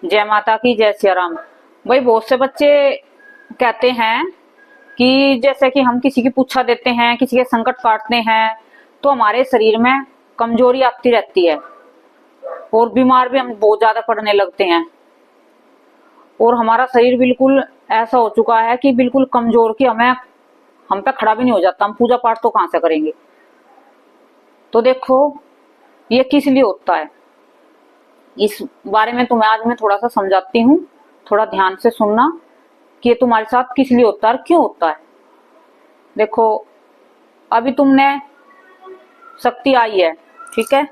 जय माता की, जय सिया राम। भाई बहुत से बच्चे कहते हैं कि जैसे कि हम किसी की पूछा देते हैं, किसी के संकट काटते हैं, तो हमारे शरीर में कमजोरी आती रहती है और बीमार भी हम बहुत ज्यादा पड़ने लगते हैं। और हमारा शरीर बिल्कुल ऐसा हो चुका है कि बिल्कुल कमजोर, कि हम पे खड़ा भी नहीं हो जाता। हम पूजा पाठ तो कहां से करेंगे। तो देखो ये किस लिए होता है, इस बारे में तुम्हें आज मैं थोड़ा सा समझाती हूँ। थोड़ा ध्यान से सुनना कि ये तुम्हारे साथ किस लिए होता है और क्यों होता है। देखो अभी तुमने शक्ति आई है, ठीक है।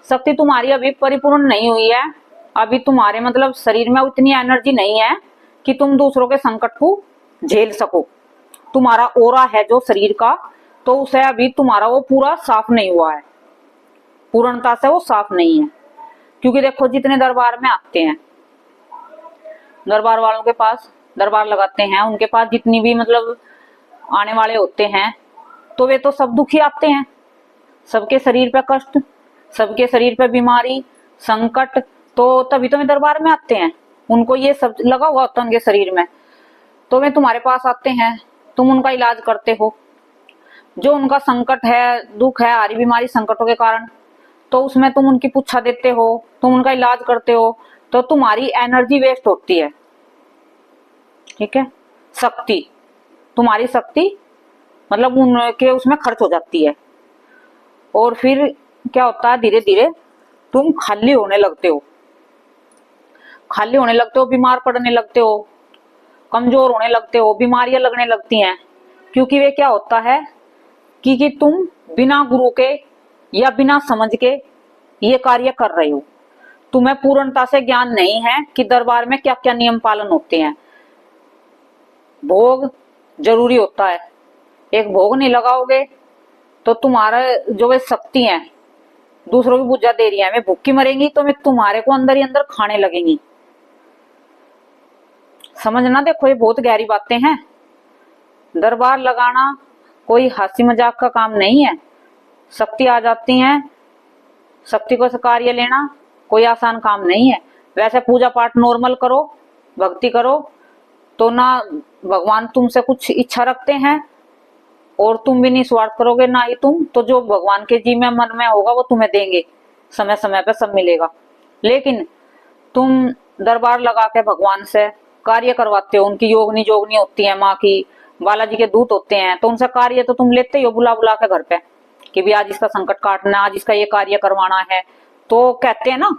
शक्ति तुम्हारी अभी परिपूर्ण नहीं हुई है। अभी तुम्हारे मतलब शरीर में उतनी एनर्जी नहीं है कि तुम दूसरों के संकट को झेल सको। तुम्हारा ओरा है जो शरीर का, तो उसे अभी तुम्हारा वो पूरा साफ नहीं हुआ है, पूर्णता से वो साफ नहीं है। क्योंकि देखो जितने दरबार में आते हैं, दरबार वालों के पास दरबार लगाते हैं, उनके पास जितनी भी मतलब आने वाले होते हैं, तो वे तो सब दुखी आते हैं। सबके शरीर पे कष्ट, सबके शरीर पे बीमारी, संकट, तो तभी तो वे दरबार में आते हैं। उनको ये सब लगा हुआ होता है उनके शरीर में, तो वे तुम्हारे पास आते हैं, तुम उनका इलाज करते हो। जो उनका संकट है, दुख है, हरी बीमारी संकटों के कारण, तो उसमें तुम उनकी पुच्छा देते हो, तुम उनका इलाज करते हो, तो तुम्हारी एनर्जी वेस्ट होती है, ठीक है। शक्ति, तुम्हारी शक्ति मतलब उनके उसमें खर्च हो जाती है। और फिर क्या होता है, धीरे धीरे तुम खाली होने लगते हो, खाली होने लगते हो, बीमार पड़ने लगते हो, कमजोर होने लगते हो, बीमारियां लगने लगती हैं। क्योंकि वे क्या होता है कि तुम बिना गुरु के या बिना समझ के ये कार्य कर रहे हो। तुम्हें पूर्णता से ज्ञान नहीं है कि दरबार में क्या क्या नियम पालन होते हैं। भोग जरूरी होता है, एक भोग नहीं लगाओगे तो तुम्हारा जो वे शक्ति है दूसरों की पूजा दे रही है, वे भूखी मरेंगी, तो वे तुम्हारे को अंदर ही अंदर खाने लगेंगी। समझना, देखो ये बहुत गहरी बातें हैं। दरबार लगाना कोई हंसी मजाक का काम नहीं है। शक्ति आ जाती है, शक्ति को कार्य लेना कोई आसान काम नहीं है। वैसे पूजा पाठ नॉर्मल करो, भक्ति करो, तो ना भगवान तुमसे कुछ इच्छा रखते हैं और तुम भी नहीं स्वार्थ करोगे, ना ही तुम, तो जो भगवान के जी में मन में होगा वो तुम्हें देंगे, समय समय पे सब मिलेगा। लेकिन तुम दरबार लगा के भगवान से कार्य करवाते हो, उनकी योगनी जोगनी होती है, माँ की, बालाजी के दूत होते हैं, तो उनसे कार्य तो तुम लेते ही हो बुला बुला के घर पे कि भी आज इसका संकट काटना, आज इसका ये कार्य करवाना है। तो कहते हैं ना,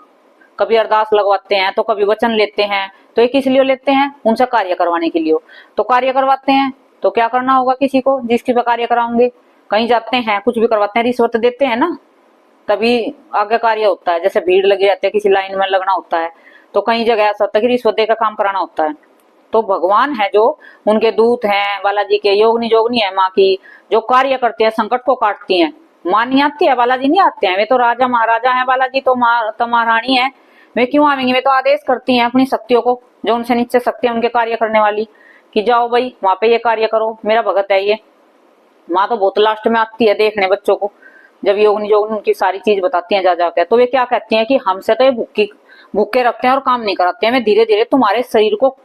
कभी अरदास लगवाते हैं, तो कभी वचन लेते हैं, तो ये किस लिए लेते हैं, उनसे कार्य करवाने के लिए। तो कार्य करवाते हैं तो क्या करना होगा, किसी को जिसकी पे कार्य कराओगे, कहीं जाते हैं कुछ भी करवाते हैं, रिश्वत देते हैं ना, तभी आगे कार्य होता है। जैसे भीड़ लगी रहती है, किसी लाइन में लगना होता है, तो कई जगह ऐसा होता है कि रिश्वत देकर काम कराना होता है। तो भगवान है जो उनके दूत हैं, बालाजी के योगनी जोगनी है माँ की, जो कार्य करते हैं, संकट को काटती हैं। माँ नहीं आती है, बालाजी नहीं आते हैं, वे तो राजा महाराजा हैं, बालाजी तो महारानी है। वे क्यों आवेंगे, वे तो आदेश करती हैं अपनी शक्तियों को, जो उनसे नीचे शक्ति है उनके कार्य करने वाली, कि जाओ भाई वहां पे ये कार्य करो, मेरा भगत है ये। माँ तो बहुत लास्ट में आती है देखने बच्चों को, जब योगनी जोगनी उनकी सारी चीज बताती हैं जा जाकर, तो वे क्या कहती हैं कि हमसे तो ये भूखे रखते हैं और काम नहीं कराते हैं, वे धीरे धीरे तुम्हारे शरीर को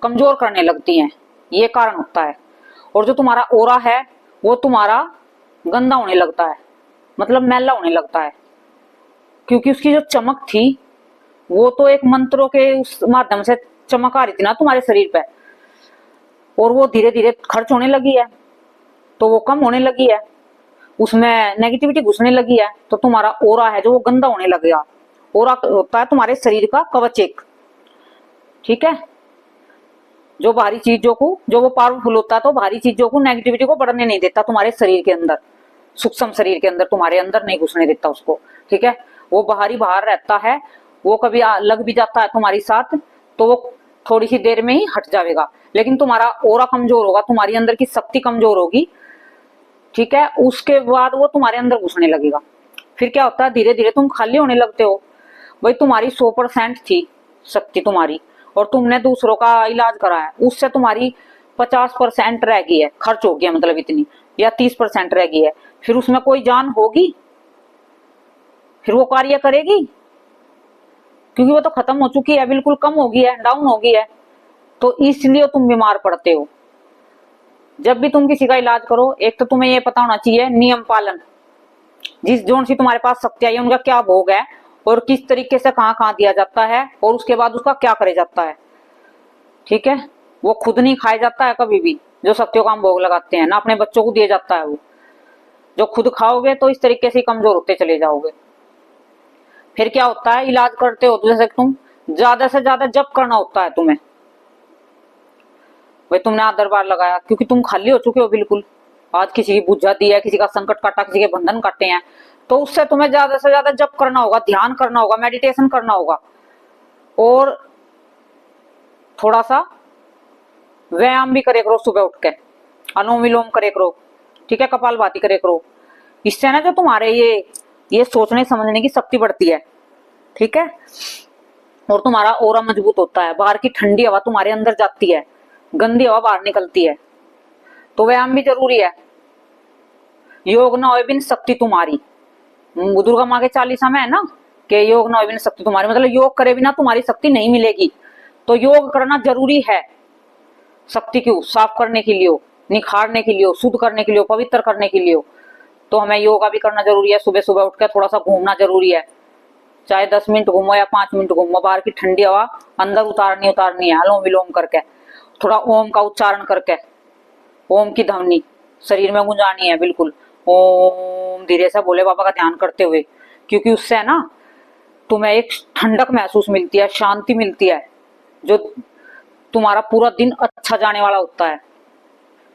कमजोर करने लगती हैं। ये कारण होता है। और जो तुम्हारा ओरा है वो तुम्हारा गंदा होने लगता है, मतलब मैला होने लगता है। क्योंकि उसकी जो चमक थी वो तो एक मंत्रों के उस माध्यम से चमक आ रही थी ना तुम्हारे शरीर पे, और वो धीरे धीरे खर्च होने लगी है, तो वो कम होने लगी है, उसमें नेगेटिविटी घुसने लगी है, तो तुम्हारा ओरा है जो वो गंदा होने लगेगा। ओरा होता है तुम्हारे शरीर का कवच एक, ठीक है, जो भारी चीजों को, जो वो पावरफुल होता है, तो भारी चीजों को, नेगेटिविटी को बढ़ने नहीं देता तुम्हारे शरीर के अंदर, सूक्ष्म शरीर के अंदर, तुम्हारे अंदर नहीं घुसने देता उसको, ठीक है। वो बाहरी बाहर रहता है, वो कभी लग भी जाता है तुम्हारी साथ, तो वो थोड़ी सी देर में ही हट जाएगा। लेकिन तुम्हारा ओरा कमजोर होगा, तुम्हारी अंदर की शक्ति कमजोर होगी, ठीक है, उसके बाद वो तुम्हारे अंदर घुसने लगेगा। फिर क्या होता है, धीरे धीरे तुम खाली होने लगते हो। भाई तुम्हारी 100% थी शक्ति तुम्हारी, और तुमने दूसरों का इलाज कराया, उससे तुम्हारी 50% रह गई है, खर्च हो गया मतलब इतनी, या 30% रह गई है। फिर उसमें कोई जान होगी, फिर वो कार्य करेगी, क्योंकि वो तो खत्म हो चुकी है, बिल्कुल कम हो गई है, डाउन हो गई है, तो इसलिए तुम बीमार पड़ते हो। जब भी तुम किसी का इलाज करो, एक तो तुम्हें ये पता होना चाहिए नियम पालन, जिस जोन सी तुम्हारे पास शक्ति आई है उनका क्या भोग है और किस तरीके से कहाँ कहाँ दिया जाता है और उसके बाद उसका क्या करे जाता है। ठीक है, वो खुद नहीं खाया जाता है कभी भी, जो शक्तियों का हम भोग लगाते हैं ना अपने बच्चों को दिया जाता है। वो जो खुद खाओगे तो इस तरीके से कमजोर होते चले जाओगे। फिर क्या होता है, इलाज करते हो तो जैसे तुम ज्यादा से ज्यादा जप करना होता है तुम्हें। भाई तुमने आदर बार लगाया क्योंकि तुम खाली हो चुके हो बिल्कुल, आज किसी की बुझा दी है, किसी का संकट काटा, किसी के बंधन काटे हैं, तो उससे तुम्हें ज्यादा से ज्यादा जप करना होगा, ध्यान करना होगा, मेडिटेशन करना होगा और थोड़ा सा व्यायाम भी करे करो। सुबह उठ के अनुलोम विलोम करे करो, ठीक है, कपालभाति करे करो। इससे ना जो तुम्हारे ये सोचने समझने की शक्ति बढ़ती है, ठीक है, और तुम्हारा ऑरा मजबूत होता है, बाहर की ठंडी हवा तुम्हारे अंदर जाती है, गंदी हवा बाहर निकलती है। तो व्यायाम भी जरूरी है। योग न होए बिन शक्ति तुम्हारी, दुर्गा माँ के 40 में है ना कि योग न होए बिन शक्ति तुम्हारी, मतलब योग करे बिना तुम्हारी शक्ति नहीं मिलेगी। तो योग करना जरूरी है, शक्ति को साफ करने के लिए, निखारने के लिए, शुद्ध करने के लिए, पवित्र करने के लिए। तो हमें योगा भी करना जरूरी है। सुबह सुबह उठकर थोड़ा सा घूमना जरूरी है, चाहे 10 मिनट घूमो या 5 मिनट घूमो, बाहर की ठंडी हवा अंदर उतारनी है, अनुलोम विलोम करके, थोड़ा ओम का उच्चारण करके, ओम की ध्वनि शरीर में गुंजानी है, बिल्कुल ओम धीरे से भोले बाबा का ध्यान करते हुए, क्योंकि उससे ना तुम्हें एक ठंडक महसूस मिलती है, शांति मिलती है, जो तुम्हारा पूरा दिन अच्छा जाने वाला होता है,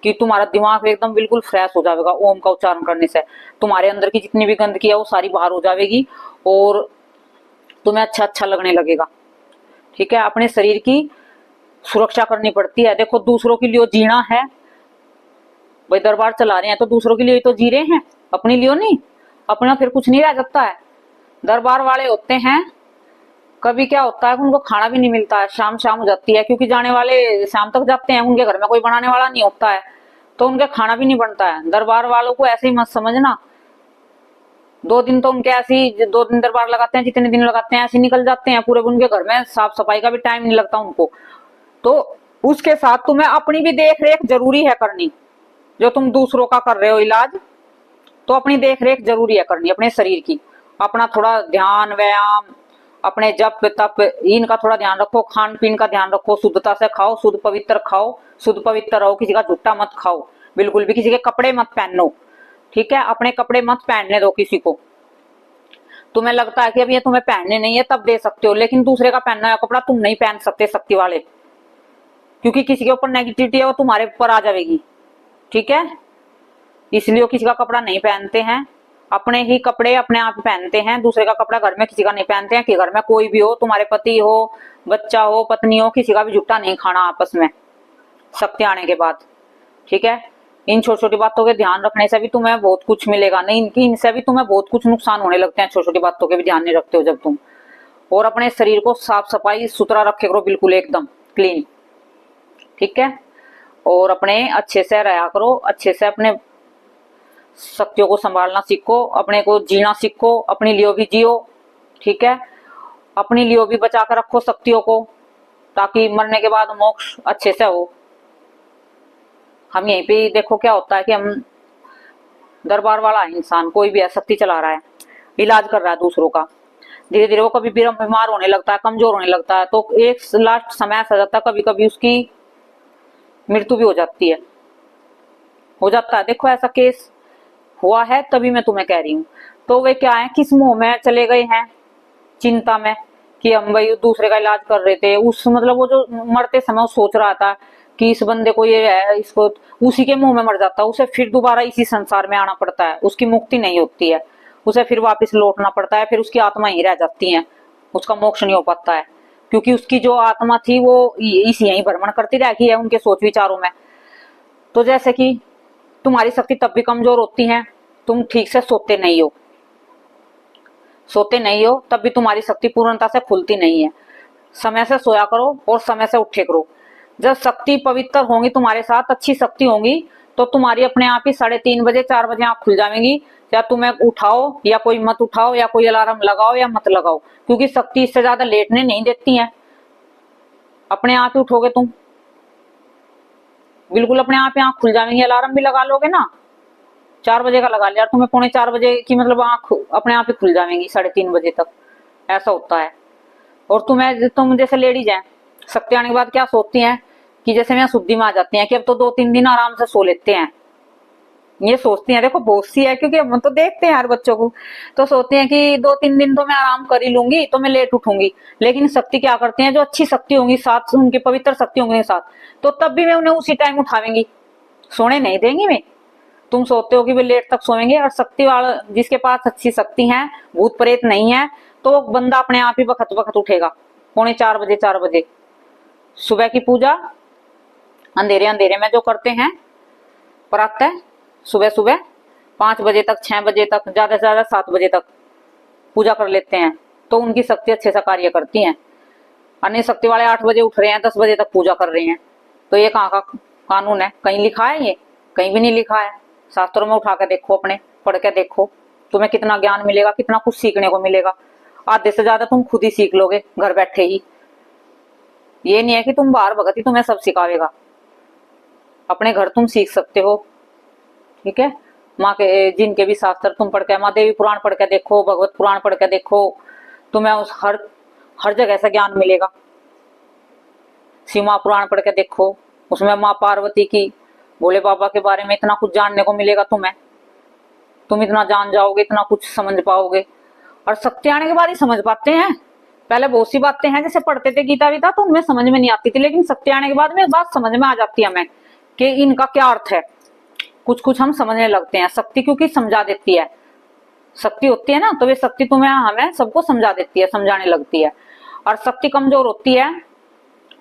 कि तुम्हारा दिमाग एकदम बिल्कुल फ्रेश हो जाएगा। ओम का उच्चारण करने से तुम्हारे अंदर की जितनी भी गंदगी है वो सारी बाहर हो जाएगी और तुम्हें अच्छा अच्छा लगने लगेगा। ठीक है, अपने शरीर की सुरक्षा करनी पड़ती है। देखो दूसरों के लिए जीना है, भाई दरबार चला रहे हैं तो दूसरों के लिए तो जी रहे हैं, अपने लिए नहीं। अपना फिर कुछ नहीं रह जाता है। दरबार वाले होते हैं, कभी क्या होता है उनको खाना भी नहीं मिलता है, शाम शाम हो जाती है, क्योंकि जाने वाले शाम तक जाते हैं, उनके घर में कोई बनाने वाला नहीं होता है, तो उनके खाना भी नहीं बनता है। दरबार वालों को ऐसे ही मत समझना, 2 दिन तो उनके ऐसे ही 2 दिन दरबार लगाते हैं, जितने दिन लगाते हैं ऐसे निकल जाते हैं पूरे। उनके घर में साफ सफाई का भी टाइम नहीं लगता उनको। तो उसके साथ तुम्हें अपनी भी देख रेख जरूरी है करनी। जो तुम दूसरों का कर रहे हो इलाज, तो अपनी देख रेख जरूरी है करनी, अपने शरीर की। अपना थोड़ा ध्यान व्यायाम, अपने जप तप इनका थोड़ा ध्यान रखो, खान पीन का ध्यान रखो, शुद्धता से खाओ, शुद्ध पवित्र खाओ, शुद्ध पवित्र रहो, किसी का झूठा मत खाओ, बिल्कुल भी किसी के कपड़े मत पहनो। ठीक है, अपने कपड़े मत पहनने दो किसी को। तुम्हें लगता है कि अब ये तुम्हें पहनने नहीं है तब दे सकते हो, लेकिन दूसरे का पहना हुआ कपड़ा तुम नहीं पहन सकते, शक्ति वाले, क्योंकि किसी के ऊपर नेगेटिविटी है वो तुम्हारे ऊपर आ जाएगी। ठीक है, इसलिए वो किसी का कपड़ा नहीं पहनते हैं, अपने ही कपड़े अपने आप पहनते हैं। दूसरे का कपड़ा घर में किसी का नहीं पहनते हैं, कि घर में कोई भी हो, तुम्हारे पति हो, बच्चा हो, पत्नी हो, किसी का भी झूठा नहीं खाना आपस में शक्ति आने के बाद। ठीक है, इन छोटी छोटी बातों के ध्यान रखने से भी तुम्हें बहुत कुछ मिलेगा नहीं, इनकी इनसे भी तुम्हें बहुत कुछ नुकसान होने लगते हैं। छोटी छोटी बातों के भी ध्यान नहीं रखते हो जब तुम। और अपने शरीर को साफ सफाई सुथरा रखे करो, बिल्कुल एकदम क्लीन। ठीक है, और अपने अच्छे से रहा करो, अच्छे से अपने शक्तियों को संभालना सीखो, अपने को जीना सीखो, अपने लिए भी जियो। ठीक है, अपने लिए भी बचा कर रखो शक्तियों को, ताकि मरने के बाद मोक्ष अच्छे से हो। हम यहीं पे देखो क्या होता है कि हम दरबार वाला इंसान कोई भी है, शक्ति चला रहा है, इलाज कर रहा है दूसरों का, धीरे धीरे वो कभी बीमार होने लगता है, कमजोर होने लगता है, तो एक लास्ट समय ऐसा जाता है कभी कभी उसकी मृत्यु भी हो जाती है, हो जाता है। देखो ऐसा केस हुआ है, तभी मैं तुम्हें कह रही हूँ। तो वे क्या है, किस मोह में चले गए हैं, चिंता में, कि हम भाई दूसरे का इलाज कर रहे थे। उस मतलब वो जो मरते समय वो सोच रहा था कि इस बंदे को ये है, इसको, उसी के मुंह में मर जाता है। उसे फिर दोबारा इसी संसार में आना पड़ता है, उसकी मुक्ति नहीं होती है, उसे फिर वापस लौटना पड़ता है, फिर उसकी आत्मा ही रह जाती है, उसका मोक्ष नहीं हो पाता है, क्योंकि उसकी जो आत्मा थी वो इसी यही भ्रमण करती रही है उनके सोच विचारों में। तो जैसे कि तुम्हारी शक्ति तब भी कमजोर होती है, तुम ठीक से सोते नहीं हो, तब भी तुम्हारी शक्ति पूर्णता से खुलती नहीं है। समय से सोया करो और समय से उठे करो। जब शक्ति पवित्र होंगी तुम्हारे साथ, अच्छी शक्ति होंगी, तो तुम्हारी अपने आप ही 3:30 बजे 4 बजे आंख खुल जाएंगी, या तुम्हें उठाओ या कोई मत उठाओ, या कोई अलार्म लगाओ या मत लगाओ, क्योंकि शक्ति इससे ज्यादा लेटने नहीं देती है। अपने आप ही उठोगे तुम, बिल्कुल अपने आप ही आंख खुल जाएंगी। अलार्म भी लगा लोगे ना, 4 बजे का लगा लिया, तुम्हें 3:45 की मतलब आंख अपने आप ही खुल जाएंगी 3:30 बजे तक, ऐसा होता है। और तुम जैसे लेडीज हैं, शक्ति आने के बाद क्या सोचती हैं कि जैसे मैं शुद्धि में आ जाती हैं कि अब तो 2-3 दिन आराम से सो लेते हैं, ये सोचती हैं। देखो बहुत सी है, क्योंकि हम तो देखते हैं हर बच्चों को, तो सोचते हैं कि 2-3 दिन तो मैं आराम कर ही लूंगी, तो मैं लेट उठूंगी। लेकिन शक्ति क्या करती हैं, जो अच्छी शक्ति होंगी साथ, उनकी पवित्र शक्ति होंगी साथ, तो तब भी मैं उन्हें उसी टाइम उठावेंगी, सोने नहीं देंगी। मैं तुम सोचते हो कि वे लेट तक सोएंगे, और शक्ति वाला जिसके पास अच्छी शक्ति है, भूत प्रेत नहीं है, तो वो बंदा अपने आप ही वक्त वक्त उठेगा। 3:45 बजे, 4 बजे सुबह की पूजा अंधेरे अंधेरे में जो करते हैं, प्रातः सुबह सुबह 5 बजे तक, 6 बजे तक, ज्यादा से ज्यादा 7 बजे तक पूजा कर लेते हैं, तो उनकी शक्ति अच्छे से कार्य करती है। अन्य शक्ति वाले 8 बजे उठ रहे हैं, 10 बजे तक पूजा कर रहे हैं, तो ये कहाँ का कानून है? कहीं लिखा है? ये कहीं भी नहीं लिखा है। शास्त्रों में उठा के देखो, अपने पढ़ के देखो, तुम्हें कितना ज्ञान मिलेगा, कितना कुछ सीखने को मिलेगा। आधे से ज्यादा तुम खुद ही सीख लोगे घर बैठे ही। ये नहीं है कि तुम बाहर भगत ही तुम्हें सब सिखावेगा, अपने घर तुम सीख सकते हो। ठीक है, माँ के जिनके भी शास्त्र तुम पढ़ के, माँ देवी पुराण पढ़ के देखो, भगवत पुराण पढ़ के देखो, तुम्हें उस हर जगह से ज्ञान मिलेगा। शिव पुराण पढ़ के देखो, उसमें माँ पार्वती की, भोले बाबा के बारे में इतना कुछ जानने को मिलेगा तुम्हें। तुम इतना जान जाओगे, इतना कुछ समझ पाओगे। और शक्ति आने के बाद ही समझ पाते हैं। पहले बहुत सी बातें हैं, जैसे पढ़ते थे गीता वीता, तो उनमें समझ में नहीं आती थी, लेकिन शक्ति आने के बाद में बात समझ में आ जाती है हमें कि इनका क्या अर्थ है। कुछ कुछ हम समझने लगते हैं, शक्ति क्योंकि समझा देती है। शक्ति होती है ना, तो वे शक्ति तुम्हें हमें सबको समझा देती है, समझाने लगती है। और शक्ति कमजोर होती है,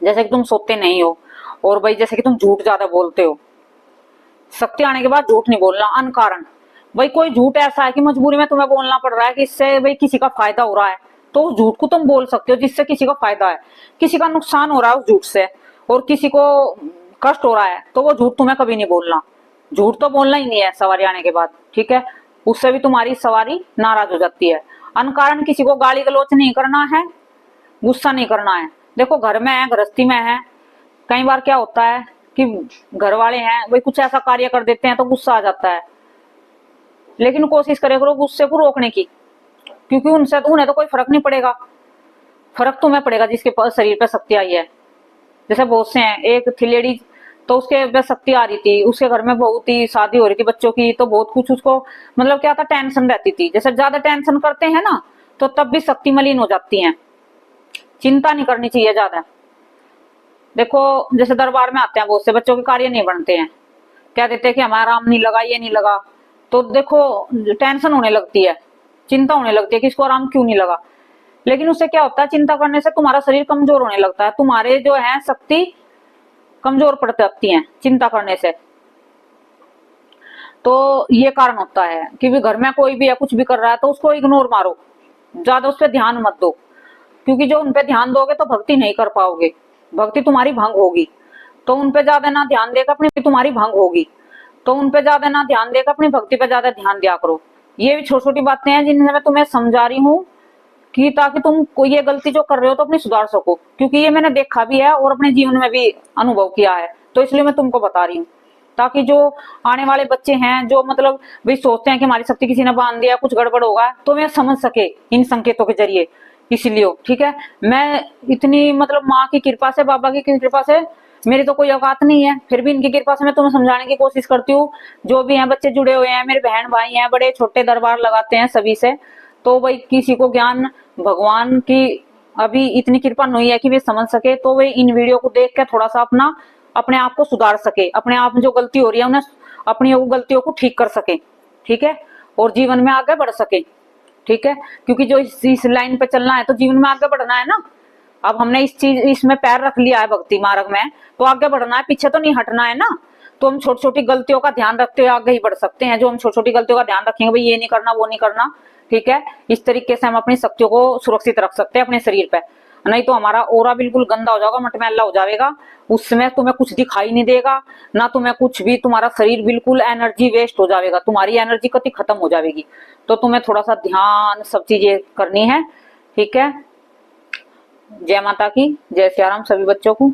जैसे कि तुम सोते नहीं हो, और भाई जैसे कि तुम झूठ ज्यादा बोलते हो। शक्ति आने के बाद झूठ नहीं बोलना अनकारण। भाई कोई झूठ ऐसा है कि मजबूरी में तुम्हें बोलना पड़ रहा है कि इससे भाई किसी का फायदा हो रहा है, तो उस झूठ को तुम बोल सकते हो जिससे किसी का फायदा है। किसी का नुकसान हो रहा है उस झूठ से, और किसी को कष्ट हो रहा है, तो वो झूठ तुम्हें कभी नहीं बोलना। झूठ तो बोलना ही नहीं है सवारी आने के बाद, ठीक है। उससे भी तुम्हारी सवारी नाराज हो जाती है। अनकारण किसी को गाली गलौच नहीं करना है, गुस्सा नहीं करना है। देखो घर में है, गृहस्थी में है, कई बार क्या होता है कि घर वाले हैं भाई कुछ ऐसा कार्य कर देते हैं तो गुस्सा आ जाता है, लेकिन कोशिश करे करो गुस्से को रोकने की, क्योंकि उनसे तो उन्हें तो कोई फर्क नहीं पड़ेगा। फर्क तुम्हें पड़ेगा जिसके पास शरीर पे शक्ति आई है। जैसे बहुत से हैं, एक थी लेडीज, तो उसके पे शक्ति आ रही थी, उसके घर में बहुत ही शादी हो रही थी बच्चों की, तो बहुत कुछ उसको मतलब क्या था, टेंशन रहती थी। जैसे ज्यादा टेंशन करते हैं ना, तो तब भी शक्ति मलिन हो जाती है। चिंता नहीं करनी चाहिए ज्यादा। देखो जैसे दरबार में आते हैं बहुत से, बच्चों के कार्य नहीं बनते हैं, कह देते हैं कि हमारा आराम नहीं लगा, ये नहीं लगा, तो देखो टेंशन होने लगती है, चिंता होने लगती है कि इसको आराम क्यों नहीं लगा। लेकिन उससे क्या होता है, चिंता करने से तुम्हारा शरीर कमजोर होने लगता है, तुम्हारे जो है शक्ति कमजोर पड़ जाती है चिंता करने से। तो ये कारण होता है कि भी घर में कोई भी है कुछ भी कर रहा है तो उसको इग्नोर मारो, ज्यादा उस पर ध्यान मत दो, क्योंकि जो उन पे ध्यान दोगे तो भक्ति नहीं कर पाओगे, भक्ति तुम्हारी भंग होगी। तो उन पे ज्यादा ना ध्यान देकर अपनी तुम्हारी भंग होगी, तो उन पे ज्यादा ना ध्यान देकर अपनी भक्ति पे ज्यादा ध्यान दिया करो। ये भी छोटी छोटी बातें हैं जिन्हें मैं तुम्हें समझा रही हूँ, कि ताकि तुम कोई ये गलती जो कर रहे हो तो अपनी सुधार सको, क्योंकि ये मैंने देखा भी है और अपने जीवन में भी अनुभव किया है, तो इसलिए मैं तुमको बता रही हूँ, ताकि जो आने वाले बच्चे हैं जो मतलब भी सोचते हैं कि हमारी शक्ति किसी ने बांध दिया, कुछ गड़बड़ होगा, तो मैं समझ सके इन संकेतों के जरिए। इसलिए ठीक है, मैं इतनी मतलब माँ की कृपा से, बाबा की कृपा से, मेरी तो कोई औकात नहीं है, फिर भी इनकी कृपा से मैं तुम्हें समझाने की कोशिश करती हूँ। जो भी हैं बच्चे जुड़े हुए हैं, मेरे बहन भाई हैं, बड़े छोटे दरबार लगाते हैं सभी से, तो भाई किसी को ज्ञान भगवान की अभी इतनी कृपा नहीं है कि वे समझ सके, तो वे इन वीडियो को देख के थोड़ा सा अपने आप को सुधार सके, अपने आप में जो गलती हो रही है उन्हें अपनी गलतियों को ठीक कर सके, ठीक है, और जीवन में आगे बढ़ सके, ठीक है। क्योंकि जो इस लाइन पे चलना है तो जीवन में आगे बढ़ना है ना। अब हमने इसमें पैर रख लिया है भक्ति मार्ग में, तो आगे बढ़ना है, पीछे तो नहीं हटना है ना। तो हम छोटी छोटी गलतियों का ध्यान रखते हुए आगे ही बढ़ सकते हैं। जो हम छोटी छोटी गलतियों का ध्यान रखेंगे, भाई ये नहीं करना, वो नहीं करना, ठीक है, इस तरीके से हम अपनी शक्तियों को सुरक्षित रख सकते हैं अपने शरीर पे। नहीं तो हमारा ओरा बिल्कुल गंदा हो जाएगा, मटमैला हो जाएगा। उसमें तुम्हें कुछ दिखाई नहीं देगा ना, तुम्हें कुछ भी, तुम्हारा शरीर बिल्कुल एनर्जी वेस्ट हो जाएगा, तुम्हारी एनर्जी कति खत्म हो जाएगी। तो तुम्हें थोड़ा सा ध्यान सब चीजें करनी है, ठीक है। जय माता की, जय सिया राम सभी बच्चों को।